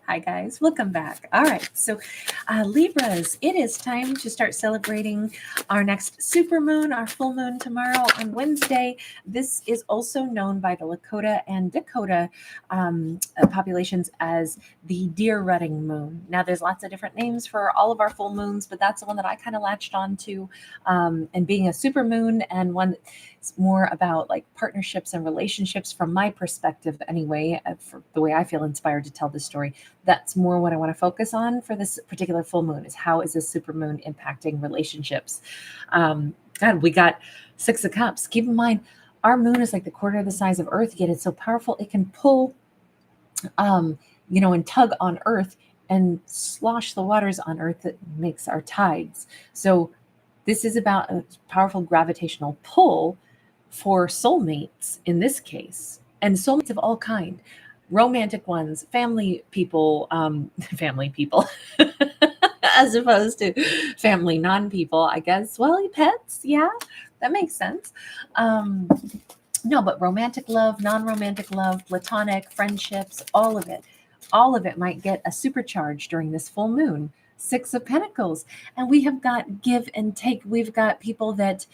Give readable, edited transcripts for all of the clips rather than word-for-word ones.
Hi guys, welcome back. All right, so Libras, it is time to start celebrating our next super moon, our full moon tomorrow on Wednesday. This is also known by the Lakota and Dakota populations as the deer rutting moon. Now, there's lots of different names for all of our full moons, but that's the one that I kind of latched onto. And being a super moon and one that's more about like partnerships and relationships from my perspective, anyway, for the way I feel inspired to tell this story, that's more what I want to focus on for this particular full moon is how is this super moon impacting relationships. God, we got Six of Cups. Keep in mind, our moon is like the quarter of the size of Earth, yet it's so powerful it can pull, and tug on Earth and slosh the waters on Earth that makes our tides. So this is about a powerful gravitational pull for soulmates in this case, and soulmates of all kind, romantic ones, family people, family people, as opposed to family non-people, I guess. Well, pets, yeah, that makes sense. No, but romantic love, non-romantic love, platonic friendships, all of it might get a supercharge during this full moon. Six of Pentacles, and we have got give and take. We've got people that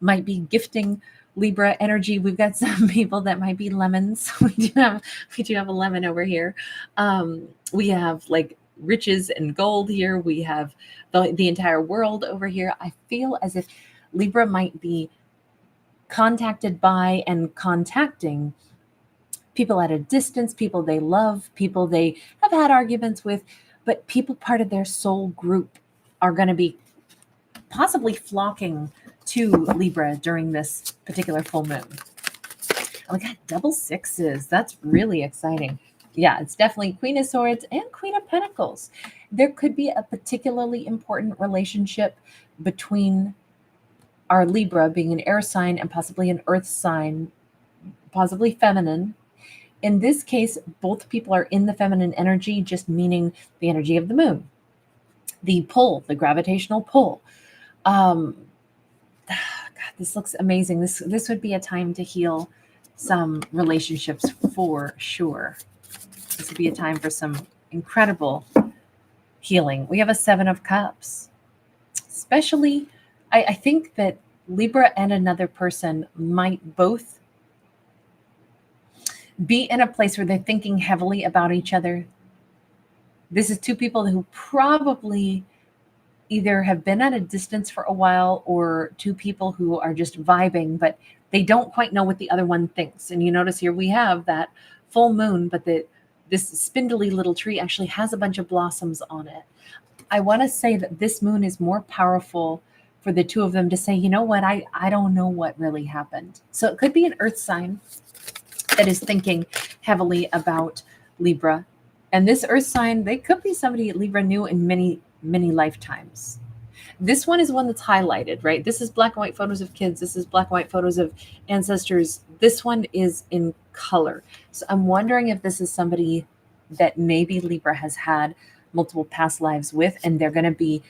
might be gifting Libra energy. We've got some people that might be lemons. We do have a lemon over here. We have like riches and gold here. We have the entire world over here. I feel as if Libra might be contacted by and contacting people at a distance, people they love, people they have had arguments with, but people part of their soul group are going to be possibly flocking to Libra during this particular full moon. Oh, we got double sixes. That's really exciting. Yeah, it's definitely Queen of Swords and Queen of Pentacles. There could be a particularly important relationship between our Libra being an air sign and possibly an earth sign, possibly feminine. In this case, both people are in the feminine energy, just meaning the energy of the moon, the pull, the gravitational pull. God, this looks amazing. This would be a time to heal some relationships for sure. This would be a time for some incredible healing. We have a Seven of Cups. Especially, I think that Libra and another person might both be in a place where they're thinking heavily about each other. This is two people who probably either have been at a distance for a while or two people who are just vibing, but they don't quite know what the other one thinks. And you notice here we have that full moon, but this spindly little tree actually has a bunch of blossoms on it. I want to say that this moon is more powerful for the two of them to say, you know what, I don't know what really happened. So it could be an earth sign that is thinking heavily about Libra. And this earth sign, they could be somebody Libra knew in many, many lifetimes. This one is one that's highlighted, right? This is black and white photos of kids. This is black and white photos of ancestors. This one is in color. So I'm wondering if this is somebody that maybe Libra has had multiple past lives with, and they're going to be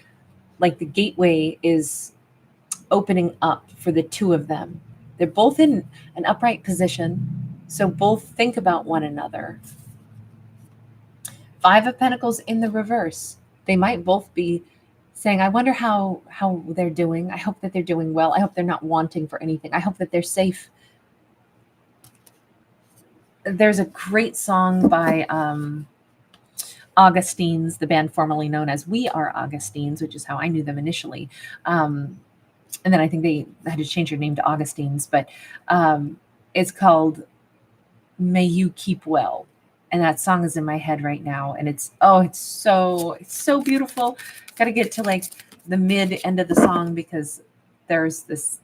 like the gateway is opening up for the two of them. They're both in an upright position, so both think about one another. Five of Pentacles in the reverse. They might both be saying, I wonder how they're doing. I hope that they're doing well. I hope they're not wanting for anything. I hope that they're safe. There's a great song by Augustines, the band formerly known as We Are Augustines, which is how I knew them initially. And then I think they had to change their name to Augustines, but it's called May You Keep Well. And that song is in my head right now. And it's so beautiful. Got to get to like the mid end of the song because there's this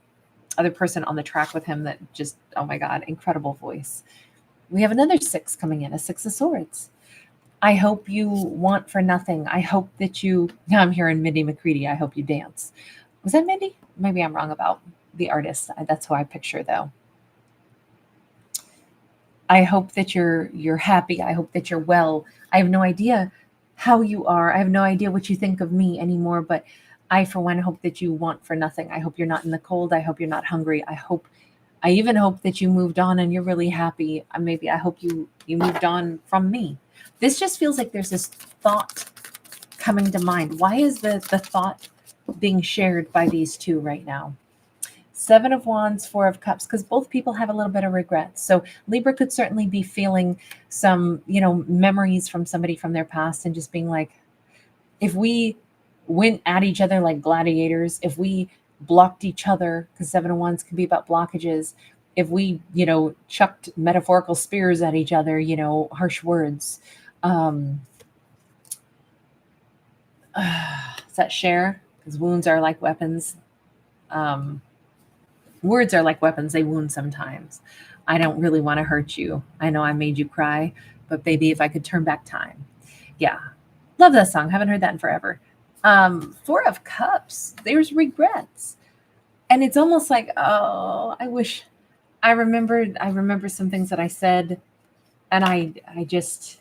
other person on the track with him that just, oh my God, incredible voice. We have another six coming in, a Six of Swords. I hope you want for nothing. I hope that now I'm hearing Mindy McCready. I hope you dance. Was that Mindy? Maybe I'm wrong about the artist. That's who I picture though. I hope that you're happy. I hope that you're well. I have no idea how you are. I have no idea what you think of me anymore, but I, for one, hope that you want for nothing. I hope you're not in the cold. I hope you're not hungry. I even hope that you moved on and you're really happy. Maybe I hope you moved on from me. This just feels like there's this thought coming to mind. Why is the thought being shared by these two right now? Seven of Wands, Four of Cups, because both people have a little bit of regret. So Libra could certainly be feeling some, memories from somebody from their past and just being like, if we went at each other like gladiators, if we blocked each other, because Seven of Wands can be about blockages, if we, chucked metaphorical spears at each other, harsh words. Does that share? Because wounds are like weapons. Words are like weapons. They wound sometimes. I don't really want to hurt you. I know I made you cry, but baby, if I could turn back time. Yeah. Love that song. Haven't heard that in forever. Four of Cups. There's regrets. And it's almost like, oh, I remember some things that I said, and I just,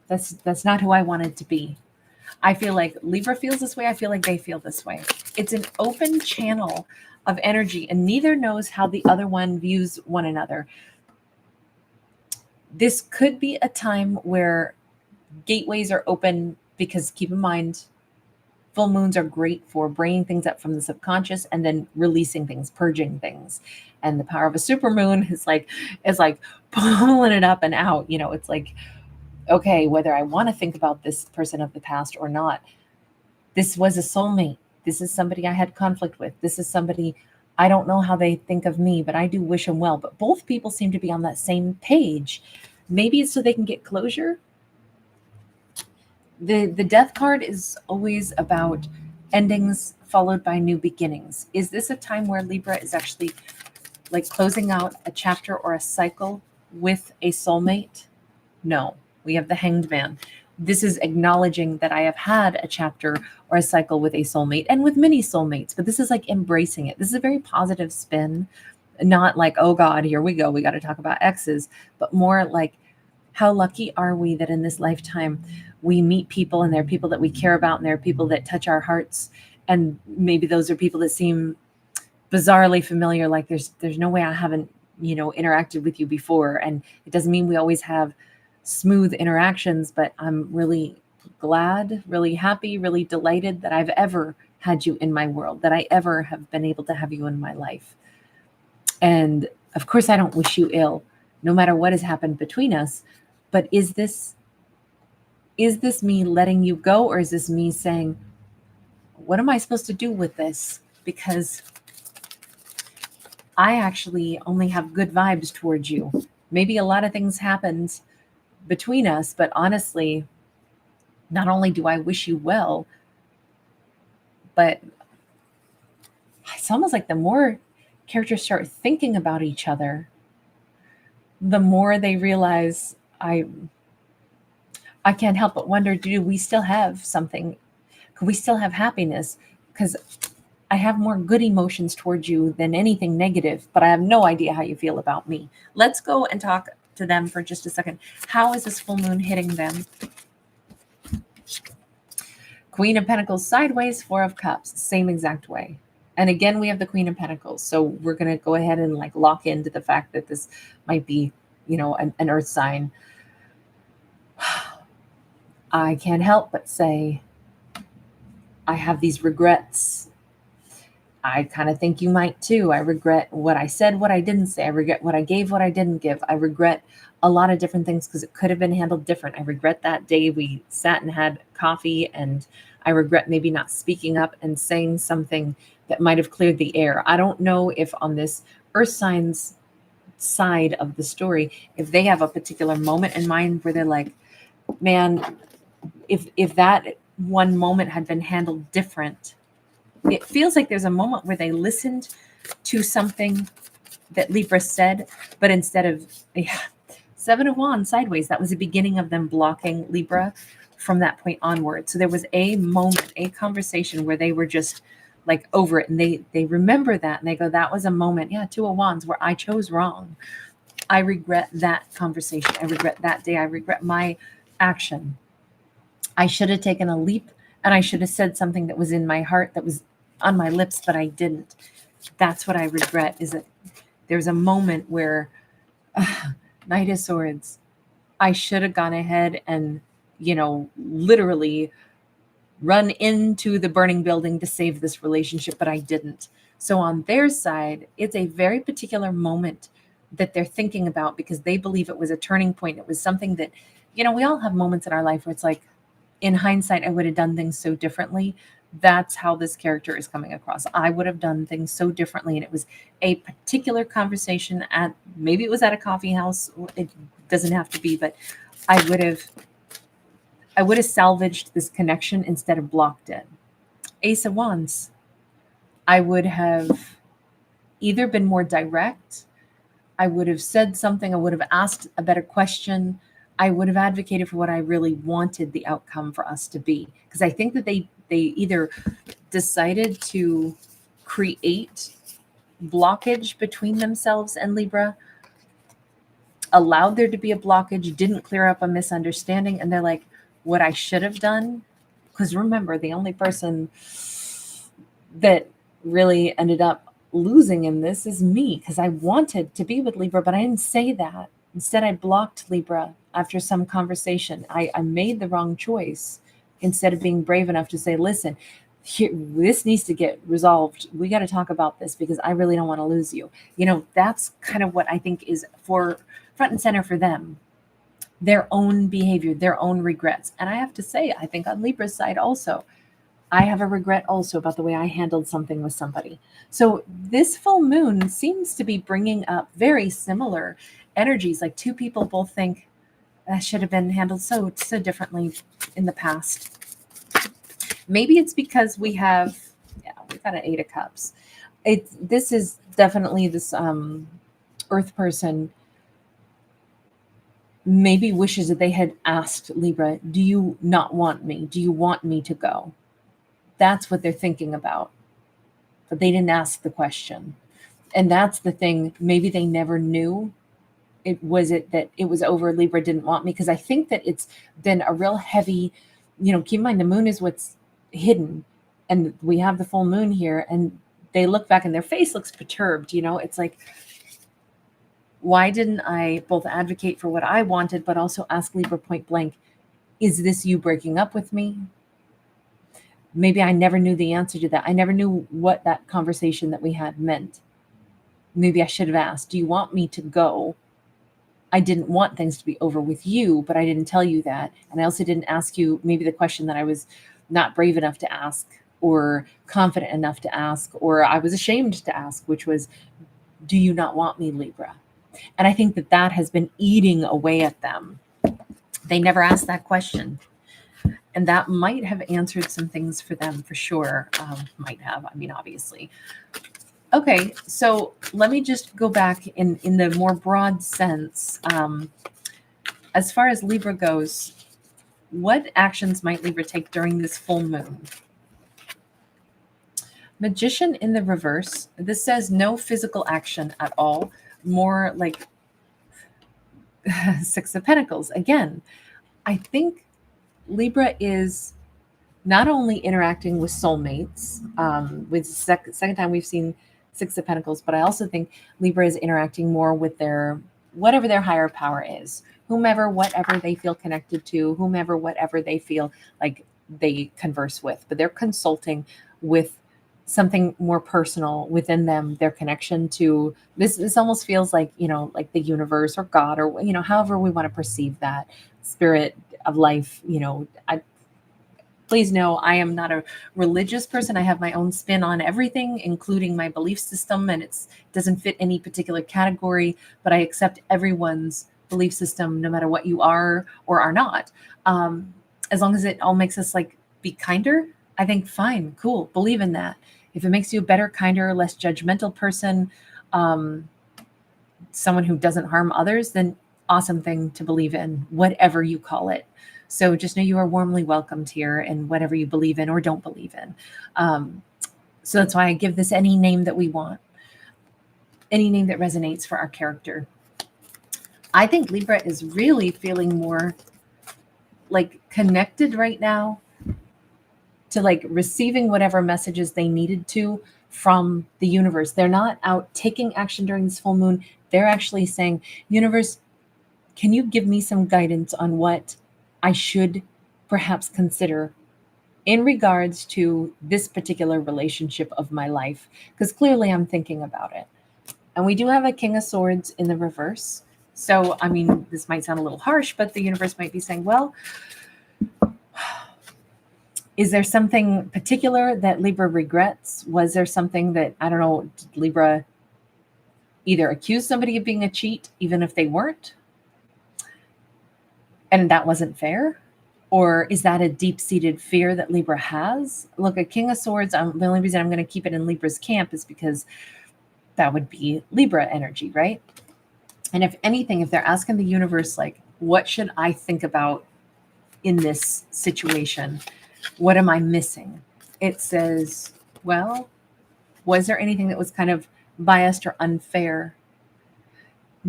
that's not who I wanted to be. I feel like Libra feels this way. I feel like they feel this way. It's an open channel of energy, and neither knows how the other one views one another. This could be a time where gateways are open, because keep in mind, full moons are great for bringing things up from the subconscious and then releasing things, purging things. And the power of a supermoon is like pulling it up and out. It's like, okay, whether I want to think about this person of the past or not, this was a soulmate. This is somebody I had conflict with. This is somebody, I don't know how they think of me, but I do wish them well. But both people seem to be on that same page. Maybe it's so they can get closure. The Death card is always about endings followed by new beginnings. Is this a time where Libra is actually like closing out a chapter or a cycle with a soulmate? No, we have the Hanged Man. This is acknowledging that I have had a chapter or a cycle with a soulmate and with many soulmates, but this is like embracing it. This is a very positive spin, not like, oh God, here we go, we got to talk about exes, but more like, how lucky are we that in this lifetime we meet people, and there are people that we care about, and there are people that touch our hearts, and maybe those are people that seem bizarrely familiar, like there's no way I haven't interacted with you before. And it doesn't mean we always have smooth interactions, but I'm really glad, really happy, really delighted that I've ever had you in my world, that I ever have been able to have you in my life. And of course I don't wish you ill, no matter what has happened between us. But is this me letting you go, or is this me saying, what am I supposed to do with this? Because I actually only have good vibes towards you. Maybe a lot of things happened between us, but honestly, not only do I wish you well, but it's almost like the more characters start thinking about each other, the more they realize I can't help but wonder, do we still have something? Could we still have happiness? Because I have more good emotions towards you than anything negative, but I have no idea how you feel about me. Let's go and talk to them for just a second. How is this full moon hitting them? Queen of Pentacles sideways, Four of Cups, same exact way. And again, we have the Queen of Pentacles. So we're going to go ahead and like lock into the fact that this might be, an earth sign. I can't help but say, I have these regrets. I kind of think you might too. I regret what I said, what I didn't say. I regret what I gave, what I didn't give. I regret a lot of different things because it could have been handled different. I regret that day we sat and had coffee, and I regret maybe not speaking up and saying something that might have cleared the air. I don't know if on this earth signs side of the story, if they have a particular moment in mind where they're like, man, if that one moment had been handled different. It feels like there's a moment where they listened to something that Libra said, but instead of Seven of Wands sideways, that was the beginning of them blocking Libra from that point onward. So there was a moment, a conversation where they were just like over it, and they remember that, and they go, that was a moment, Two of Wands, where I chose wrong. I regret that conversation. I regret that day. I regret my action. I should have taken a leap, and I should have said something that was in my heart, that was on my lips, but I didn't. That's what I regret, is that there's a moment where Knight of Swords, I should have gone ahead and, literally run into the burning building to save this relationship, but I didn't. So on their side, it's a very particular moment that they're thinking about because they believe it was a turning point. It was something that, we all have moments in our life where it's like, in hindsight, I would have done things so differently. That's how this character is coming across. I would have done things so differently. And it was a particular conversation maybe it was at a coffee house. It doesn't have to be, but I would have salvaged this connection instead of blocked it. Ace of Wands. I would have either been more direct. I would have said something. I would have asked a better question. I would have advocated for what I really wanted the outcome for us to be. Because I think that they either decided to create blockage between themselves and Libra, allowed there to be a blockage, didn't clear up a misunderstanding, and they're like, what I should have done, because remember, the only person that really ended up losing in this is me, because I wanted to be with Libra, but I didn't say that. Instead, I blocked Libra after some conversation. I made the wrong choice instead of being brave enough to say, listen, this needs to get resolved. We got to talk about this because I really don't want to lose you. That's kind of what I think is for front and center for them. Their own behavior, their own regrets. And I have to say, I think on Libra's side also, I have a regret also about the way I handled something with somebody. So this full moon seems to be bringing up very similar energies. Like two people both think that should have been handled so differently in the past. Maybe it's because we've got an 8 of Cups. This is definitely this Earth person maybe wishes that they had asked Libra, do you not want me? Do you want me to go? That's what they're thinking about. But they didn't ask the question. And that's the thing. Maybe they never knew that it was over. Libra didn't want me. Because I think that it's been a real heavy, keep in mind the moon is what's hidden. And we have the full moon here. And they look back and their face looks perturbed. It's like, why didn't I both advocate for what I wanted, but also ask Libra point blank, is this you breaking up with me? Maybe I never knew the answer to that. I never knew what that conversation that we had meant. Maybe I should have asked, do you want me to go? I didn't want things to be over with you, but I didn't tell you that. And I also didn't ask you maybe the question that I was not brave enough to ask or confident enough to ask, or I was ashamed to ask, which was, do you not want me, Libra? And I think that has been eating away at them. They never asked that question. And that might have answered some things for them for sure. Might have, obviously. Okay, so let me just go back in the more broad sense. As far as Libra goes, what actions might Libra take during this full moon? Magician in the reverse. This says no physical action at all. More like Six of Pentacles. Again, I think Libra is not only interacting with soulmates, with second time we've seen Six of Pentacles, but I also think Libra is interacting more with whatever their higher power is, whomever, whatever they feel connected to, whomever, whatever they feel like they converse with, but they're consulting with something more personal within them, their connection to this almost feels like, like the universe or God, or, however we want to perceive that spirit of life. Please know I am not a religious person. I have my own spin on everything, including my belief system, and it doesn't fit any particular category, but I accept everyone's belief system, no matter what you are or are not. As long as it all makes us be kinder, I think fine, cool, believe in that. If it makes you a better, kinder, less judgmental person, someone who doesn't harm others, then awesome thing to believe in, whatever you call it. So just know you are warmly welcomed here in whatever you believe in or don't believe in. So that's why I give this any name that we want, any name that resonates for our character. I think Libra is really feeling more connected right now to receiving whatever messages they needed to from the universe. They're not out taking action during this full moon. They're actually saying, universe, can you give me some guidance on what I should perhaps consider in regards to this particular relationship of my life? Because clearly I'm thinking about it. And we do have a King of Swords in the reverse. So, I mean, this might sound a little harsh, but the universe might be saying, well, is there something particular that Libra regrets? Was there something that, I don't know, did Libra either accuse somebody of being a cheat, even if they weren't, and that wasn't fair? Or is that a deep-seated fear that Libra has? Look, a King of Swords, the only reason I'm going to keep it in Libra's camp is because that would be Libra energy, right? And if anything, if they're asking the universe, like, what should I think about in this situation? What am I missing? It says, well, was there anything that was kind of biased or unfair?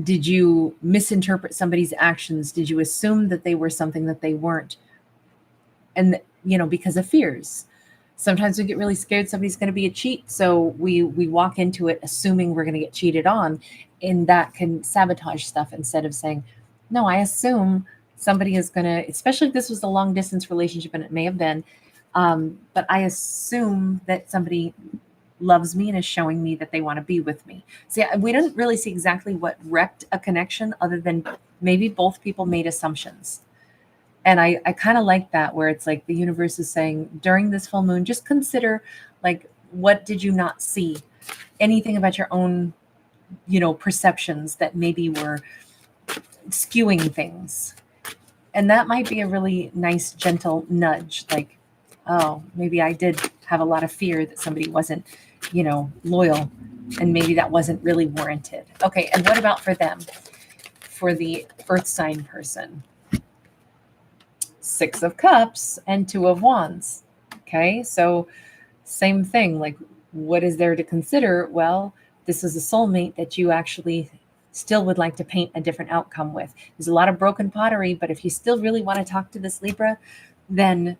Did you misinterpret somebody's actions? Did you assume that they were something that they weren't? And, because of fears. Sometimes we get really scared somebody's going to be a cheat. So we walk into it assuming we're going to get cheated on, and that can sabotage stuff instead of saying, no, I assume somebody is going to, especially if this was a long distance relationship, and it may have been, but I assume that somebody loves me and is showing me that they want to be with me. See, we didn't really see exactly what wrecked a connection other than maybe both people made assumptions. And I kind of like that, where it's like the universe is saying during this full moon, just consider, like, what did you not see? Anything about your own, perceptions that maybe were skewing things. And that might be a really nice, gentle nudge. Like, oh, maybe I did have a lot of fear that somebody wasn't, loyal. And maybe that wasn't really warranted. Okay, and what about for them? For the Earth sign person? 6 of Cups and 2 of Wands. Okay, so same thing. Like, what is there to consider? Well, this is a soulmate that you actually still would like to paint a different outcome with. There's a lot of broken pottery, but if you still really want to talk to this Libra, then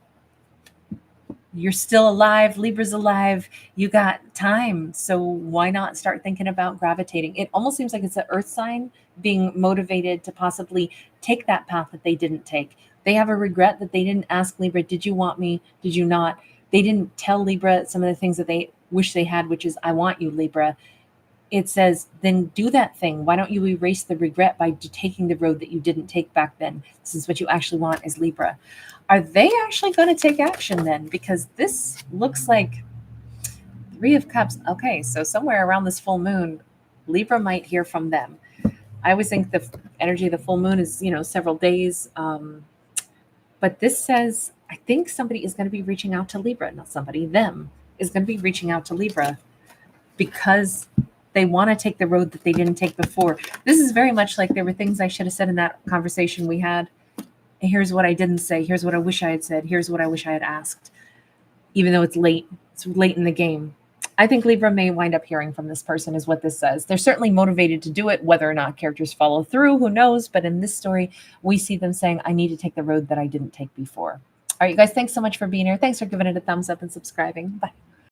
you're still alive. Libra's alive. You got time. So why not start thinking about gravitating? It almost seems like it's an Earth sign being motivated to possibly take that path that they didn't take. They have a regret that they didn't ask Libra, did you want me? Did you not? They didn't tell Libra some of the things that they wish they had, which is, I want you, Libra. It says, then do that thing. Why don't you erase the regret by taking the road that you didn't take back then? This is what you actually want as Libra. Are they actually going to take action then? Because this looks like 3 of Cups. Okay, so somewhere around this full moon, Libra might hear from them. I always think the energy of the full moon is, several days. But this says, I think somebody is going to be reaching out to Libra. Not somebody, them is going to be reaching out to Libra because they want to take the road that they didn't take before. This is very much like there were things I should have said in that conversation we had. And here's what I didn't say. Here's what I wish I had said. Here's what I wish I had asked. Even though it's late in the game. I think Libra may wind up hearing from this person is what this says. They're certainly motivated to do it. Whether or not characters follow through, who knows? But in this story, we see them saying, I need to take the road that I didn't take before. All right, you guys, thanks so much for being here. Thanks for giving it a thumbs up and subscribing. Bye.